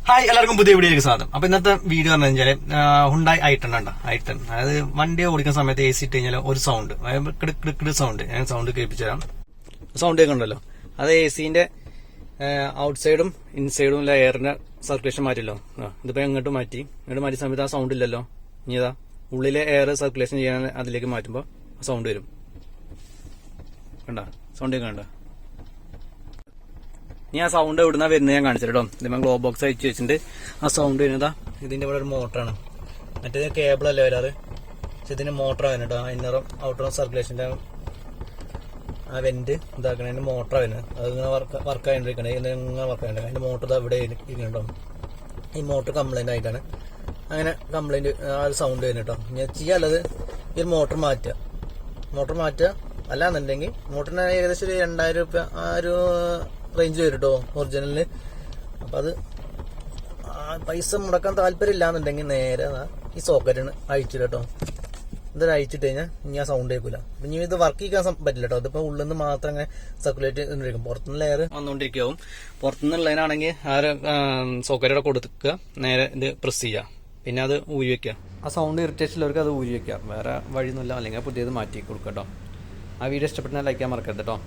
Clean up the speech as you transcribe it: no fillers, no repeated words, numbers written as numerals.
Hi, എല്ലാവർക്കും പുതിയ വീഡിയോയിലേക്ക് സ്വാഗതം. അപ്പൊ ഇന്നത്തെ വീഡിയോ പറഞ്ഞു കഴിഞ്ഞാല് ഹുണ്ടായി i10 ഉണ്ടോ, i10. അതായത് വണ്ടി ഓടിക്കുന്ന സമയത്ത് AC ഇട്ട് കഴിഞ്ഞാൽ ഒരു സൗണ്ട്, കിട് സൗണ്ട്. ഞാൻ സൗണ്ട് കേൾപ്പിച്ചു തരാം. സൗണ്ട് കേൾക്കണ്ടല്ലോ, അത് ACന്റെ ഔട്ട് സൈഡും ഇൻസൈഡും എയറിന്റെ സർക്കുലേഷൻ മാറ്റില്ലോ. ഇതിപ്പോ ഇങ്ങോട്ട് മാറ്റിയ സമയത്ത് ആ സൗണ്ട് ഇല്ലല്ലോ. ഇനി ഇതാ ഉള്ളിലെ എയർ സർക്കുലേഷൻ ചെയ്യാൻ അതിലേക്ക് മാറ്റുമ്പോ സൗണ്ട് വരും. കണ്ട സൗണ്ട് കേൾക്കണ്ട. ഇനി ആ സൗണ്ട് എവിടുന്നാ വരുന്നത് ഞാൻ കാണിച്ചു കേട്ടോ. ഇതിപ്പോ ഗ്ലോ ബോക്സ് അയച്ചു വെച്ചിട്ടുണ്ട്. ആ സൗണ്ട് വരുന്നതാ ഇതിന്റെ ഇവിടെ ഒരു മോട്ടറാണ്. മറ്റേത് കേബിൾ അല്ലേ വരാറ്, പക്ഷെ ഇതിന്റെ മോട്ടറാണ് വരുന്നത് കേട്ടോ. ഇന്നറും ഔട്ടറും സർക്കുലേഷന്റെ ആ വെന്റ് ഇതാക്കണതിന്റെ മോട്ടറാണ് വരുന്നത്. അത് ഇങ്ങനെ വർക്ക് ആയിട്ടിരിക്കണേ, ഇങ്ങനെ വർക്ക് ആയിട്ട് അതിന്റെ മോട്ടർ ഇവിടെ ഇരിക്കണോ. ഈ മോട്ടർ കംപ്ലൈന്റ് ആയിട്ടാണ് അങ്ങനെ കംപ്ലൈന്റ് ആ ഒരു സൗണ്ട് വരുന്നത് കേട്ടോ. ഞാൻ ചെയ്യാനുള്ളത് ഈ മോട്ടർ മാറ്റുക അല്ലാന്നുണ്ടെങ്കിൽ മോട്ടറിന് ഏകദേശം ഒരു 2000 രൂപ ആ ഒരു റേഞ്ച് വരും കേട്ടോ ഒറിജിനലിന്. അപ്പൊ അത് പൈസ മുടക്കാൻ താല്പര്യം ഇല്ലാന്നുണ്ടെങ്കിൽ നേരെ ഈ സോക്കറ്റിന് അഴിച്ചിട്ട് കേട്ടോ. ഇതൊരു അഴിച്ചിട്ട് കഴിഞ്ഞാൽ ഇനി ആ സൗണ്ട് കേൾക്കില്ല. ഇനി ഇത് വർക്ക് ചെയ്യാൻ പറ്റില്ല കേട്ടോ. അതിപ്പോ ഉള്ളിൽ നിന്ന് മാത്രം അങ്ങനെ സർക്കുലേറ്റ് ചെയ്തിരിക്കും. പുറത്തുനിന്ന് ലെയർ വന്നുകൊണ്ടിരിക്കും. പുറത്തുനിന്നുള്ളതിനാണെങ്കിൽ ആ സോക്കറ്റോടെ കൊടുക്കുക, നേരെ ഇത് പ്രസ് ചെയ്യുക, പിന്നെ അത് ഊരി വെക്കുക. ആ സൗണ്ട് ഇറിറ്റേഷനുള്ളവർക്ക് അത് ഊരി വെക്കുക, വേറെ വഴിയൊന്നുമില്ല. അല്ലെങ്കിൽ പുതിയത് മാറ്റി കൊടുക്കുക കേട്ടോ. ആ വീഡിയോ ഇഷ്ടപ്പെട്ടാൽ ലൈക്ക് ചെയ്യാൻ മറക്കരുത് കേട്ടോ.